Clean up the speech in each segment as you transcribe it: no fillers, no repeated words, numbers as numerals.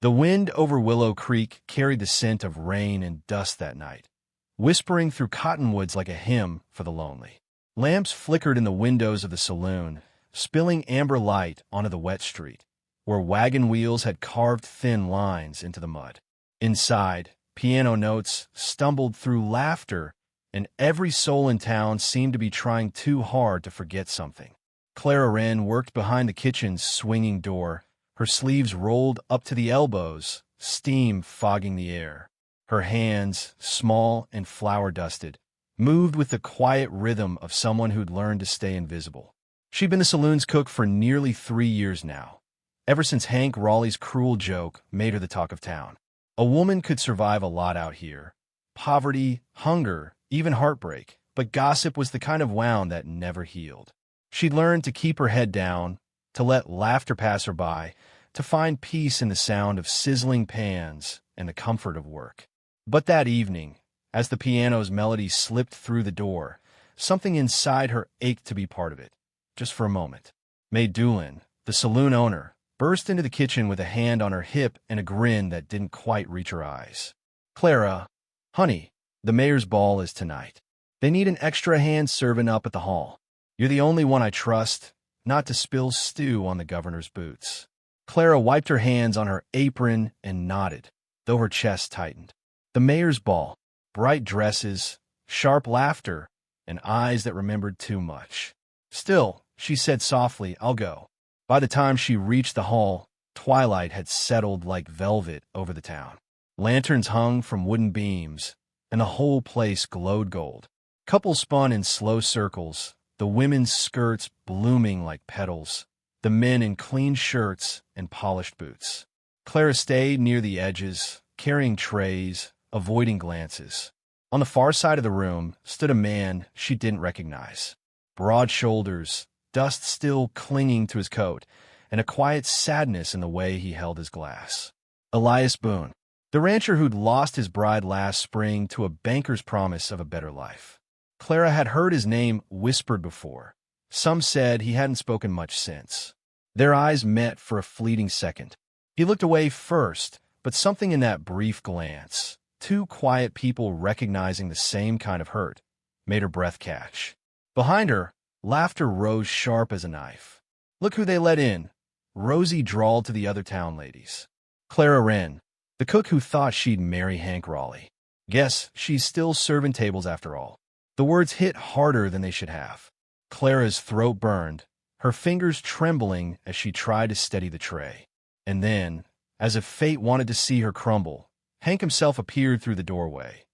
The wind over Willow Creek carried the scent of rain and dust that night, whispering through cottonwoods like a hymn for the lonely. Lamps flickered in the windows of the saloon, spilling amber light onto the wet street, where wagon wheels had carved thin lines into the mud. Inside, piano notes stumbled through laughter, and every soul in town seemed to be trying too hard to forget something. Clara Wren worked behind the kitchen's swinging door, her sleeves rolled up to the elbows, steam fogging the air. Her hands, small and flour-dusted, moved with the quiet rhythm of someone who'd learned to stay invisible. She'd been the saloon's cook for nearly 3 years now, ever since Hank Raleigh's cruel joke made her the talk of town. A woman could survive a lot out here. Poverty, hunger, even heartbreak. But gossip was the kind of wound that never healed. She'd learned to keep her head down, to let laughter pass her by, to find peace in the sound of sizzling pans and the comfort of work. But that evening, as the piano's melody slipped through the door, something inside her ached to be part of it, just for a moment. May Doolin, the saloon owner, burst into the kitchen with a hand on her hip and a grin that didn't quite reach her eyes. "Clara, honey, the mayor's ball is tonight. They need an extra hand serving up at the hall. You're the only one I trust not to spill stew on the governor's boots." Clara wiped her hands on her apron and nodded, though her chest tightened. The mayor's ball, bright dresses, sharp laughter, and eyes that remembered too much. "Still," she said softly, "I'll go." By the time she reached the hall, twilight had settled like velvet over the town. Lanterns hung from wooden beams, and the whole place glowed gold. Couples spun in slow circles, the women's skirts blooming like petals, the men in clean shirts and polished boots. Clara stayed near the edges, carrying trays, avoiding glances. On the far side of the room stood a man she didn't recognize. Broad shoulders, dust still clinging to his coat, and a quiet sadness in the way he held his glass. Elias Boone, the rancher who'd lost his bride last spring to a banker's promise of a better life. Clara had heard his name whispered before. Some said he hadn't spoken much since. Their eyes met for a fleeting second. He looked away first, but something in that brief glance, two quiet people recognizing the same kind of hurt, made her breath catch. Behind her, laughter rose sharp as a knife. "Look who they let in," Rosie drawled to the other town ladies. "Clara Wren, the cook who thought she'd marry Hank Raleigh. Guess she's still serving tables after all." The words hit harder than they should have. Clara's throat burned, her fingers trembling as she tried to steady the tray. And then, as if fate wanted to see her crumble, Hank himself appeared through the doorway,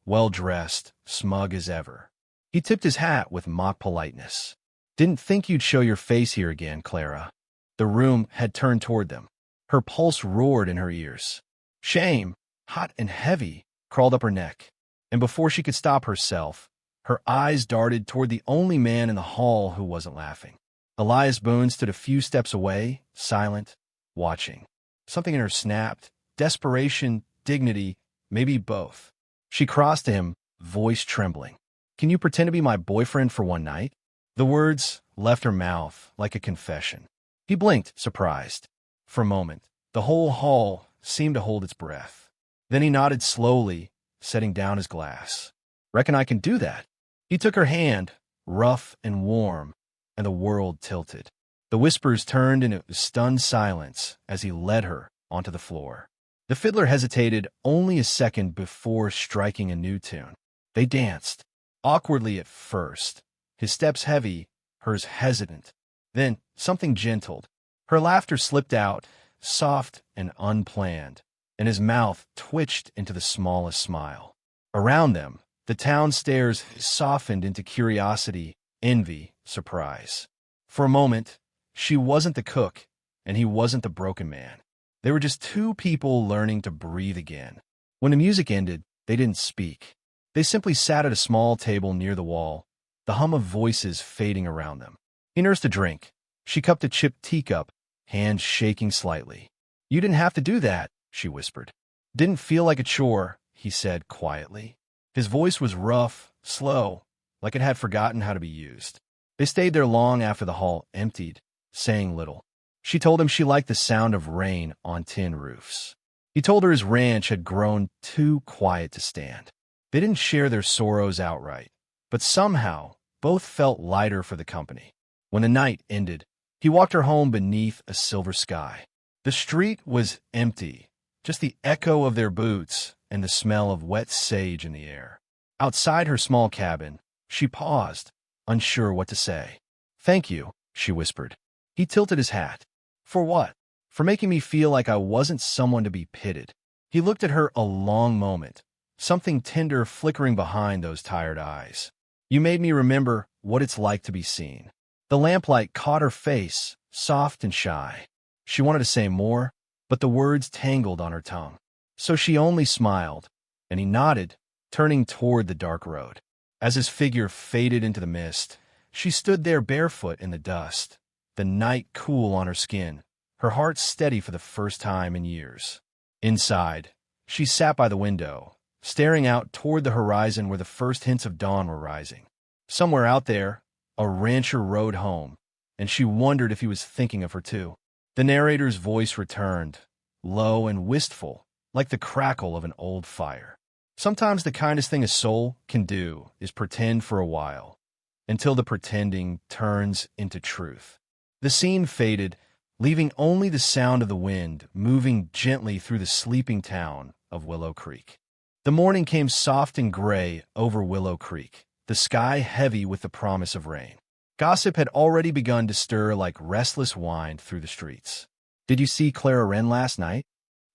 well-dressed, smug as ever. He tipped his hat with mock politeness. "Didn't think you'd show your face here again, Clara." The room had turned toward them. Her pulse roared in her ears. Shame, hot and heavy, crawled up her neck. And before she could stop herself, her eyes darted toward the only man in the hall who wasn't laughing. Elias Boone stood a few steps away, silent, watching. Something in her snapped. Desperation, dignity, maybe both. She crossed to him, voice trembling. "Can you pretend to be my boyfriend for one night?" The words left her mouth like a confession. He blinked, surprised. For a moment, the whole hall seemed to hold its breath. Then he nodded slowly, setting down his glass. "Reckon I can do that." He took her hand, rough and warm, and the world tilted. The whispers turned into stunned silence as he led her onto the floor. The fiddler hesitated only a second before striking a new tune. They danced, awkwardly at first, his steps heavy, hers hesitant. Then something gentled. Her laughter slipped out, soft and unplanned, and his mouth twitched into the smallest smile. Around them, the town stares softened into curiosity, envy, surprise. For a moment, she wasn't the cook, and he wasn't the broken man. They were just two people learning to breathe again. When the music ended, they didn't speak. They simply sat at a small table near the wall, the hum of voices fading around them. He nursed a drink. She cupped a chipped teacup, hands shaking slightly. "You didn't have to do that," she whispered. "Didn't feel like a chore," he said quietly. His voice was rough, slow, like it had forgotten how to be used. They stayed there long after the hall emptied, saying little. She told him she liked the sound of rain on tin roofs. He told her his ranch had grown too quiet to stand. They didn't share their sorrows outright, but somehow both felt lighter for the company. When the night ended, he walked her home beneath a silver sky. The street was empty, just the echo of their boots and the smell of wet sage in the air. Outside her small cabin, she paused, unsure what to say. "Thank you," she whispered. He tilted his hat. "For what?" "For making me feel like I wasn't someone to be pitied." He looked at her a long moment, something tender flickering behind those tired eyes. "You made me remember what it's like to be seen." The lamplight caught her face, soft and shy. She wanted to say more, but the words tangled on her tongue. So she only smiled, and he nodded, turning toward the dark road. As his figure faded into the mist, she stood there barefoot in the dust, the night cool on her skin, her heart steady for the first time in years. Inside, she sat by the window, staring out toward the horizon where the first hints of dawn were rising. Somewhere out there, a rancher rode home, and she wondered if he was thinking of her too. The narrator's voice returned, low and wistful, like the crackle of an old fire. Sometimes the kindest thing a soul can do is pretend for a while, until the pretending turns into truth. The scene faded, leaving only the sound of the wind moving gently through the sleeping town of Willow Creek. The morning came soft and gray over Willow Creek, the sky heavy with the promise of rain. Gossip had already begun to stir like restless wind through the streets. "Did you see Clara Wren last night?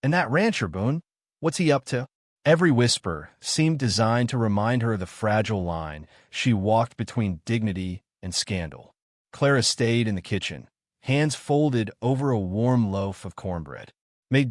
And that rancher, Boone? What's he up to?" Every whisper seemed designed to remind her of the fragile line she walked between dignity and scandal. Clara stayed in the kitchen, hands folded over a warm loaf of cornbread.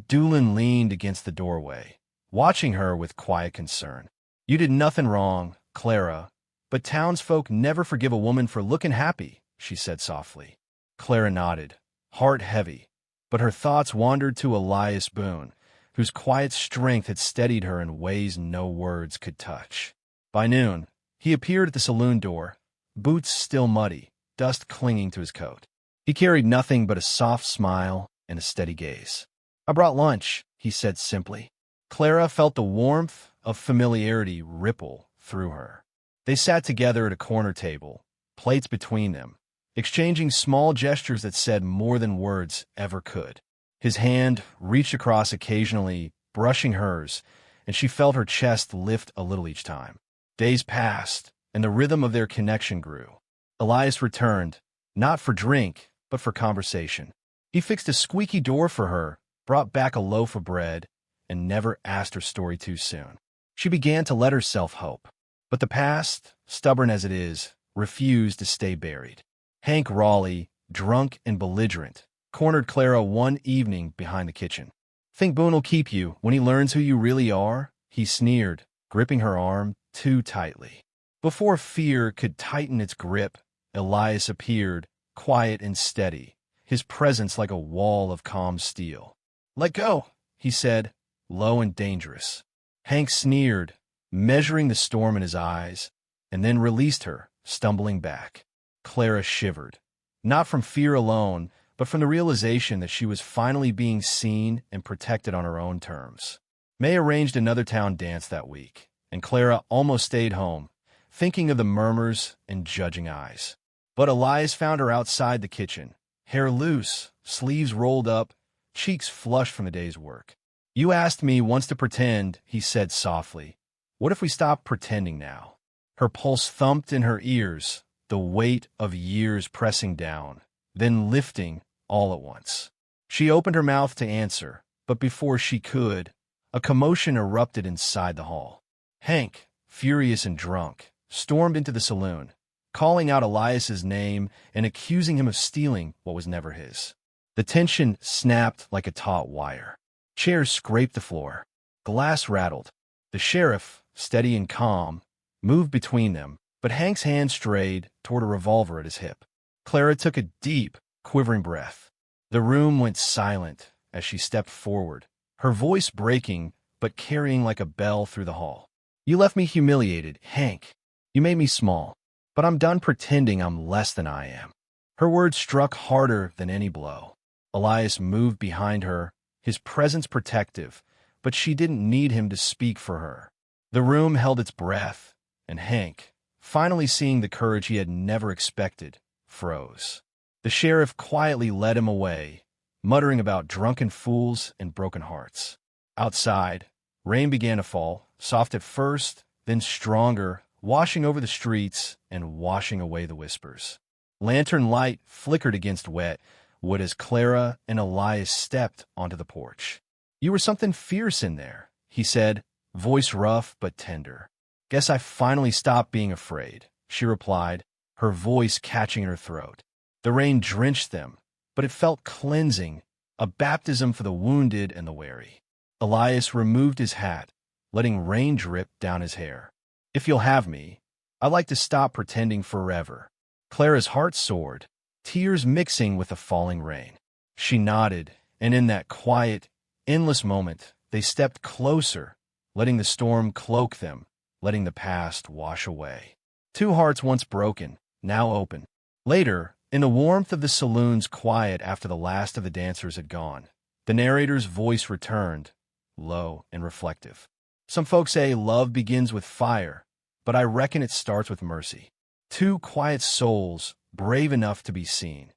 Doolin leaned against the doorway, watching her with quiet concern. "You did nothing wrong, Clara, but townsfolk never forgive a woman for looking happy," she said softly. Clara nodded, heart heavy, but her thoughts wandered to Elias Boone, whose quiet strength had steadied her in ways no words could touch. By noon, he appeared at the saloon door, boots still muddy, dust clinging to his coat. He carried nothing but a soft smile and a steady gaze. "I brought lunch," he said simply. Clara felt the warmth of familiarity ripple through her. They sat together at a corner table, plates between them, exchanging small gestures that said more than words ever could. His hand reached across occasionally, brushing hers, and she felt her chest lift a little each time. Days passed, and the rhythm of their connection grew. Elias returned, not for drink, but for conversation. He fixed a squeaky door for her, brought back a loaf of bread, and never asked her story too soon. She began to let herself hope. But the past, stubborn as it is, refused to stay buried. Hank Raleigh, drunk and belligerent, cornered Clara one evening behind the kitchen. "Think Boone'll keep you when he learns who you really are?" he sneered, gripping her arm too tightly. Before fear could tighten its grip, Elias appeared, quiet and steady, his presence like a wall of calm steel. "Let go," he said, low and dangerous. Hank sneered, measuring the storm in his eyes, and then released her, stumbling back. Clara shivered, not from fear alone, but from the realization that she was finally being seen and protected on her own terms. May arranged another town dance that week, and Clara almost stayed home, thinking of the murmurs and judging eyes. But Elias found her outside the kitchen, hair loose, sleeves rolled up, cheeks flushed from the day's work. "You asked me once to pretend," he said softly. "What if we stop pretending now?" Her pulse thumped in her ears, the weight of years pressing down, then lifting all at once. She opened her mouth to answer, but before she could, a commotion erupted inside the hall. Hank, furious and drunk, stormed into the saloon, calling out Elias's name and accusing him of stealing what was never his. The tension snapped like a taut wire. Chairs scraped the floor. Glass rattled. The sheriff, steady and calm, moved between them, but Hank's hand strayed toward a revolver at his hip. Clara took a deep, quivering breath. The room went silent as she stepped forward, her voice breaking but carrying like a bell through the hall. "You left me humiliated, Hank. You made me small, but I'm done pretending I'm less than I am." Her words struck harder than any blow. Elias moved behind her, his presence protective, but she didn't need him to speak for her. The room held its breath, and Hank, finally seeing the courage he had never expected, froze. The sheriff quietly led him away, muttering about drunken fools and broken hearts. Outside, rain began to fall, soft at first, then stronger, washing over the streets and washing away the whispers. Lantern light flickered against wet wood as Clara and Elias stepped onto the porch. "You were something fierce in there," he said, voice rough but tender. "Guess I finally stopped being afraid," she replied, her voice catching in her throat. The rain drenched them, but it felt cleansing, a baptism for the wounded and the wary. Elias removed his hat, letting rain drip down his hair. "If you'll have me, I'd like to stop pretending forever." Clara's heart soared, tears mixing with the falling rain. She nodded, and in that quiet, endless moment, they stepped closer, letting the storm cloak them, letting the past wash away. Two hearts once broken, now open. Later, in the warmth of the saloon's quiet after the last of the dancers had gone, the narrator's voice returned, low and reflective. "Some folks say love begins with fire, but I reckon it starts with mercy. Two quiet souls, brave enough to be seen.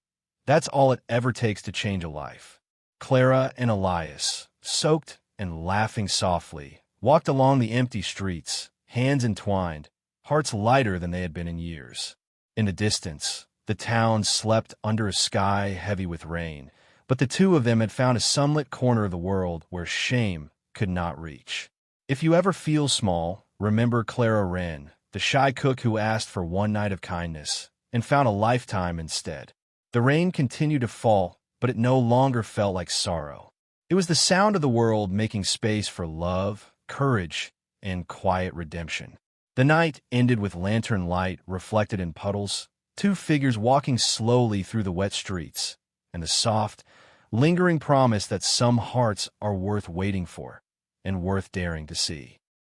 That's all it ever takes to change a life." Clara and Elias, soaked and laughing softly, walked along the empty streets, hands entwined, hearts lighter than they had been in years. In the distance, the town slept under a sky heavy with rain, but the two of them had found a sunlit corner of the world where shame could not reach. If you ever feel small, remember Clara Wren, the shy cook who asked for one night of kindness and found a lifetime instead. The rain continued to fall, but it no longer felt like sorrow. It was the sound of the world making space for love, courage, and quiet redemption. The night ended with lantern light reflected in puddles, two figures walking slowly through the wet streets, and the soft, lingering promise that some hearts are worth waiting for and worth daring to see.